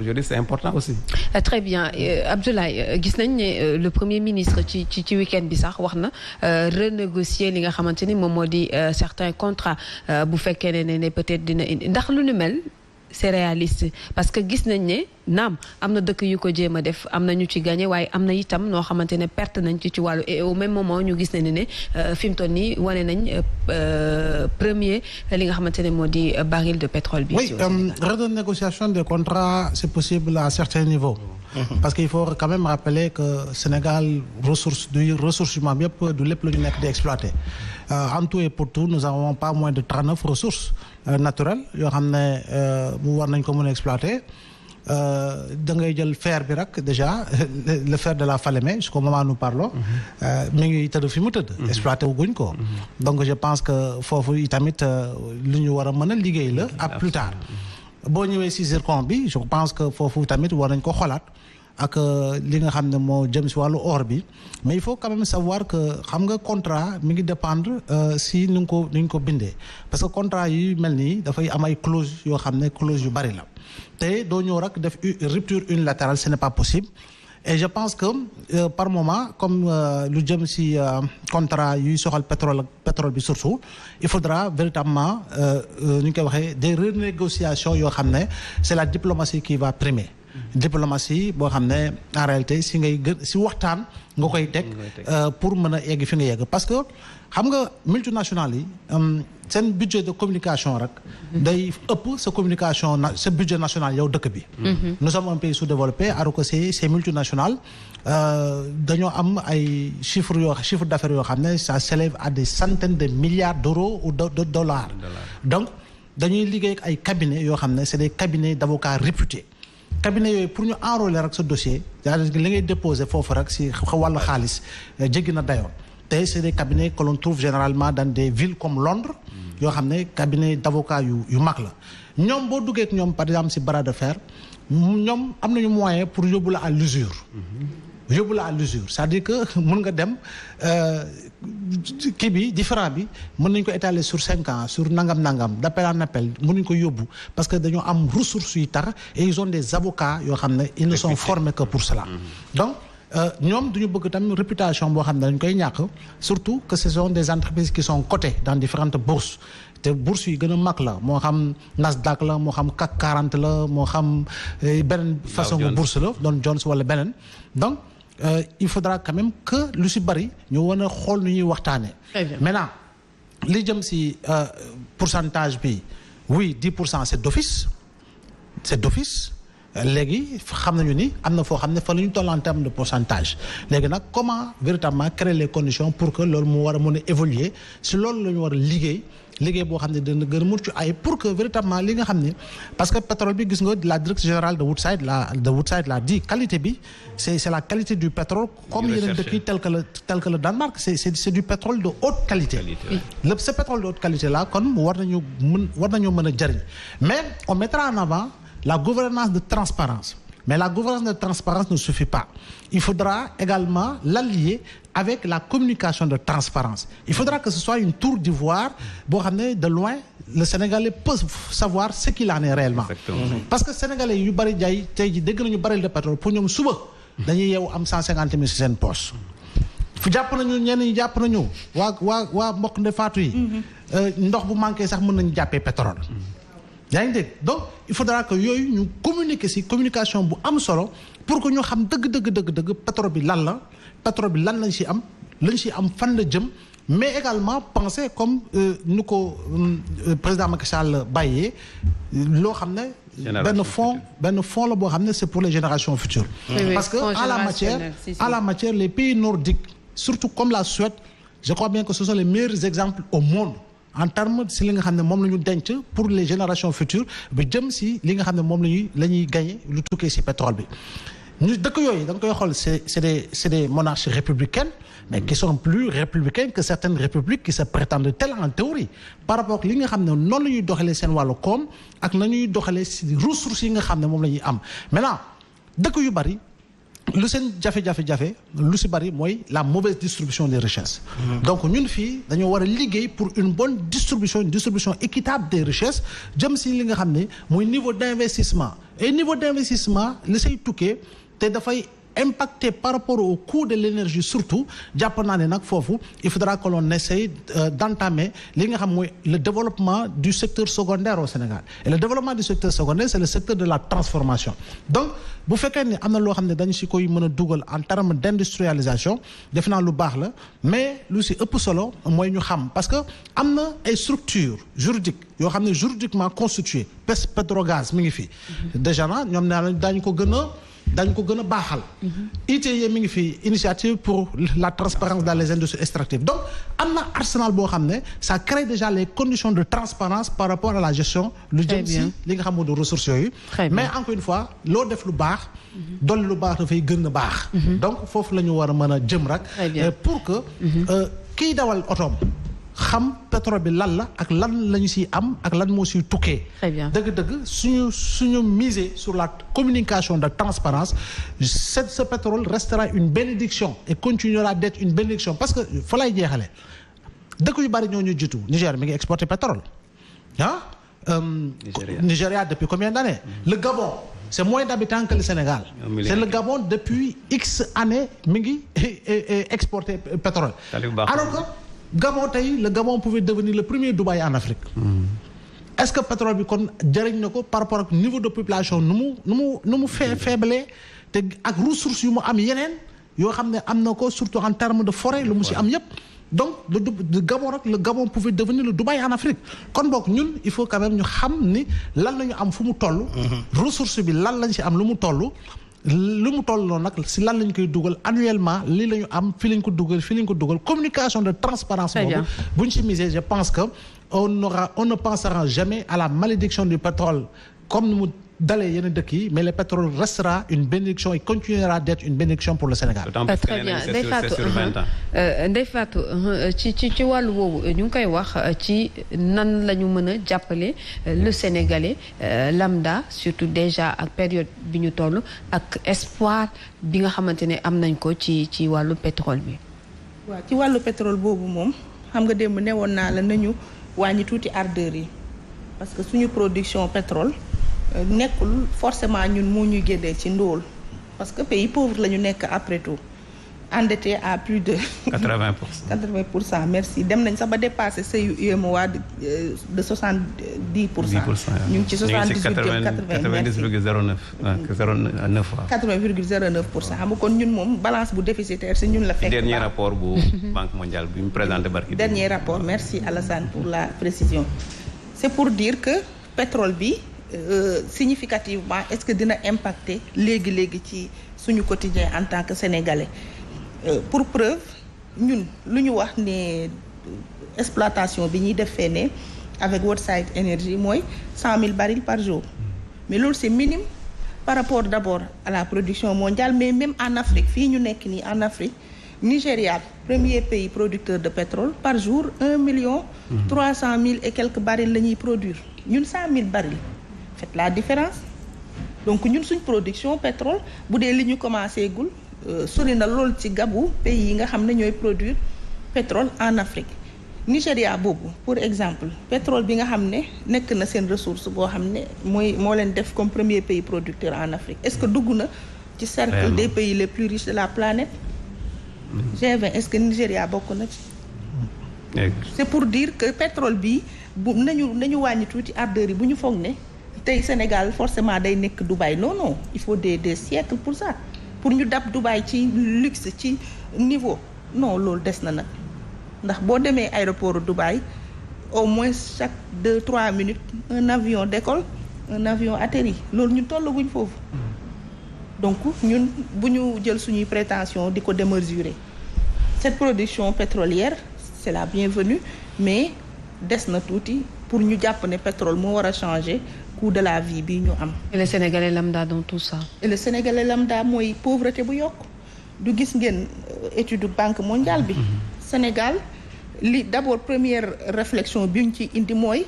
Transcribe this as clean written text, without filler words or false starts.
Aujourd'hui, c'est important aussi. Très bien Abdoulaye gis nañ ne le premier ministre ci week-end bi sax wax na renégocier li nga xamante ni moom moo di certains contrats bu fekkee ne peut-être dina indi ndax lu nu mel c'est réaliste parce que gis nañ ne naam am na dëkk yu ko jéem a def am na ñu ci gagné waaye am na itam noo xamante ne perte nañ ci wàllu et au même moment ñu gis nañ ne fi mu toll nii wane nañ premier li nga xamante ne moo di baril de pétrole bi. Oui, renégociation des contrats c'est possible à certains niveaux. Parce qu'il faut quand même rappeler que Sénégal ressources humaines yëpp du lépp lu ñu nekk di exploiter en tout et pour tout nous avons pas moins de 39 ressources naturelles yoo xam ne mu war nañ ko mën a exploiter. Da ngay jël fer bi rek déjà le fer de la Falémé jusqu'au moment où nous parlons mi ngi tëdd fi mu tëdd exploité wu guñ ko donc je pense que foofu itamit lu ñu war a mën a liggéey la à plus tard boo ñëwee si zircon bi je pense que foofu tamit war nañ ko xolaat ak li nga xam ne moo jëm si wàllu or bi mais il faut quand même savoir que xam nga contrat mi ngi dépendre si nu ñu ko bindee parce que contrat yi mel nii dafay am ay clause yoo xam ne clause yu bari la te doo ñëw rek def rupture unilatérale ce n'est pas possible et je pense que par moment comme lu jëm si contrat yuy soxal pétrole bi surtout il faudra véritablement nu ñu koy waxee des renégociations yoo xam ne c'est la diplomatie qui va primer diplomatie boo xam ne en réalité si ngay gën si waxtaan nga koy teg pour mën a yegg fi nga yegg parce que xam nga multinationales yi seen budget de communication rek day ëpp sa communication sa budget national yow dëkk bi nous sommes un pays sous-développé alors que ces multinationales dañoo am ay chiffre d'affaires yoo xam ne ça s'élève à des centaines de milliards d'euros ou de dollars donc dañuy liggéey ak ay cabinets yoo xam ne c'est des cabinets d'avocats réputés cabinet yooyu pour ñu enrôler rek sa dossier c'est-à-dire li ngay déposer foofu rek si wàllu xaalis jéggi na dayoo te c'est des cabinets que l'on trouve généralement dans des villes comme Londres yoo xam ne cabinet d'avocats yu mag la ñoom boo duggee ak ñoom par exemple si bras de fer ñoom am nañu moyen pour yóbbu la à l'usure c'est-à-dire que mën nga dem kii bi différent bi mën nañ ko étaler sur 5 ans sur nangam d'appel en appel mën nañ ko yóbbu parce que dañoo am ressources yu tax et ils ont des avocats yoo xam ne ils ne sont formés que pour cela donc ñoom duñu bëgg tamit réputation boo xam ne dañ koy ñàkk surtout que ce sont des entreprises qui sont cotées dans différentes bourses te bourse yi gën a mag la moo xam Nasdaq la moo xam CAC 40 la moo xam beneen façon bu bourse la Dow Jones wala beneen donc il faudra quand même que lu si bari ñu wan a xool nu ñuy waxtaanee. Maintenant li jëm si pourcentage bi oui 10% c'est d'office léegi xam nañu ni am na foo xam ne fa la ñu toll en termes de pourcentage léegi nag comment véritablement créer les conditions pour que loolu mu war a mën a évoluer si loolu la ñu war a liggéey boo xam ne dina gën a mucc ay pour que véritablement li nga xam ne parce que pétrole bi gis nga la direction générale de Woodside l'a dit qualité bi c'est la qualité du pétrole comme yeneen dëkk yi tel que le Danemark c'est du pétrole de haute qualité ce pétrole de haute qualité là kon war nañoo mën a jëriñ mais on mettra en avant la gouvernance de transparence mais la gouvernance de transparence ne suffit pas il faudra également l'allier avec la communication de transparence il faudra que ce soit une tour d'ivoire boo xam ne de loin le Sénégalais peut savoir ce qu'il en est réellement parce que Sénégalais yu bari jaay tey ji dégg nañu baril de pétrole pour ñoom suba dañuy yeewu am 150 000 ci seen poche fu jàpp nañu ñenn ñi jàpp nañu waa mbokk nde faatu yi ndox bu manqué sax mën nañu jàppee pétrole yaa ngi dégg donc il faudra que yooyu ñu communiquer ci communication bu am solo pour que ñu xam dëgg pétrole bi lan lañ ci am fan la jëm mais également penser comme nu ko président Macky Sall bàyyee loo xam ne benn fonds la boo xam ne c'est pour les générations futures parce que en la matière les pays nordiques surtout comme la Suède je crois bien que ce sont les meilleurs exemples au monde en termes si li nga xam ne moom la ñu denc pour les générations futures bi jëm si li nga xam ne moom la ñuy gagner lu tukkee si pétrole bi ñu dëkk yooyu da nga koy xool c'est des monarchies républicaines mais qui sont plus républicaines que certaines républiques qui se prétendent telles en théorie par rapport ak li nga xam ne noonu la ñuy doxalee seen wàllu koom ak na ñuy doxalee si ressources yi nga xam ne moom la ñuy am maintenant dëkk yu bari lu seen jafe-jafe lu si bari mooy la mauvaise distribution des richesses. Donc ñun fii dañoo war a liggéey pour une bonne distribution équitable des richesses jëm si li nga xam ne mooy niveau d'investissement et niveau d'investissement li say tukkee te dafay impacté par rapport au coût de l'énergie surtout jàpp naa ne nag foofu il faudra que l'on essaye d'entamer li nga xam mooy le développement du secteur secondaire au Sénégal et le développement du secteur secondaire c'est le secteur de la transformation donc bu fekkee ne am na loo xam ne dañu si koy mën a dugal en termes d'industrialisation def naa lu baax la mais lu si ëpp solo mooy ñu xam parce que am na ay structures juridiques yoo xam ne juridiquement constituées Petrogaz mi ngi fi déjà na ñoom ne dañu ko gën a baaxal. ITIE mi ngi fi initiative pour la transparence dans les industries extractives donc am na arsenal boo xam ne ça crée déjà les conditions de transparence par rapport à la gestion lu jëm si li nga xam moo de ressources yooyu mais encore une fois loo def lu baax dolli lu baax dafay gën a baax donc foofu la ñu war a mën a jëm rek pour que kiy dawal otoom xam pétrole bi lan la ak lan la ñu siy am ak lan moo siy tukkee dëgg-dëgg suñu miser sur la communication de transparence ce pétrole restera une bénédiction et continuera d'être une bénédiction parce que fa lay jeexale dëkk yu bari ñoo ñu jiitu Niger mi ngi exporter pétrole Nigeria depuis combien d'années le Gabon c'est moins d'habitants que le Sénégal c'est le Gabon depuis X années mi ngi exporter pétrole alors que Gabon tey le Gabon pouvait devenir le premier Dubaï en Afrique est-ce que pétrole bi kon jëriñ na ko par rapport ak niveau de population nu mu faible te ak ressources yu mu am yeneen yoo xam ne am na ko surtout en termes de forêt lu mu si am yépp donc le Gabon pouvait devenir le Dubaï en Afrique kon boog ñun il faut quand même ñu xam ni lan la ñu am fu mu toll ressource bi lan lañ si am lu mu toll noonu nag si lan lañ koy dugal annuellement lii la ñu am fii lañ ko dugal communication de transparence boobu bu ñu si miser je pense que on ne pensera jamais à la malédiction du pétrole comme ni mu dalee yenn dëkk yi mais le pétrole restera une bénédiction et continuera d'être une bénédiction pour le Sénégal. Très bien Ndeye Fatou ci wàllu woowu ñu ngi koy wax ci nan la ñu mën a jàppale le Sénégalais lambda surtout déjà ak période bi ñu toll ak espoir bi nga xamante ne am nañ ko ci wàllu pétrole bi. waaw ci wàllu pétrole boobu moom xam nga démb newoon naa la nañu wàññi tuuti ardeur yi parce que suñu production pétrole. nekkul forcément ñun moo ñuy génnee ci ndóol parce que pays pauvre la ñu nekk après tout endetté à plus de 80%. Merci dem nañ sax ba dépassé seuil UEMOA de 70%. ñu ngi ci 80,09%. xam nga kon ñun moom balance bu déficitaire si ñun la fekk. dernier rapport bu Banque mondiale bi mu présenté barki. dernier rapport merci Alassane pour la précision. c'est pour dire que pétrole bi. Significativement est-ce que dina impacter léegi ci suñu quotidien en tant que sénégalais pour preuve ñun lu ñu wax ne exploitation bi ñuy def fee ne avec Woodside Energy mooy 100 000 barils par jour mais loolu c'est minime par rapport d'abord à la production mondiale mais même en Afrique fii ñu nekk nii en Afrique Nigeria premier pays producteur de pétrole par jour 1,3 million et quelques barils la ñuy produire ñun 100 000 barils faites la différence donc ñun suñ production pétrole bu dee li ñu commencé gul sori na lool ci gabu pays yi nga xam ne ñooy produire pétrole en Afrique Nigéria boobu pour exemple pétrole bi nga xam ne nekk na seen ressource boo xam ne moo leen def comme premier pays producteur en Afrique est-ce que dugg na ci cercle des pays les plus riches de la planète G20 est-ce que Nigéria bokk na ci c'est pour dire que pétrole bi bu nañu wàññi tuuti ardeur yi bu ñu foog ne tey Sénégal forcément day nekk Dubaï non il faut des siècles pour ça pour ñu dab Dubaï ci luxe ci niveau non loolu des na nag ndax boo demee aéroport Dubaï au moins chaque 2-3 minutes un avion décolle un avion atterrit loolu ñu tollaguñ foofu donc ñun bu ñu jël suñuy prétention di ko démesurer cette production pétrolière c'est la bienvenue mais des na tuuti pour ñu jàpp ne pétrole moo war a changer coût de la vie bi ñu am. Et le Sénégalais lambda dans tout ça. Et le Sénégalais lambda mooy pauvreté bu yokk du gis ngeen étude Banque mondiale bi. Sénégal li d'abord première réflexion bi ñu ci indi mooy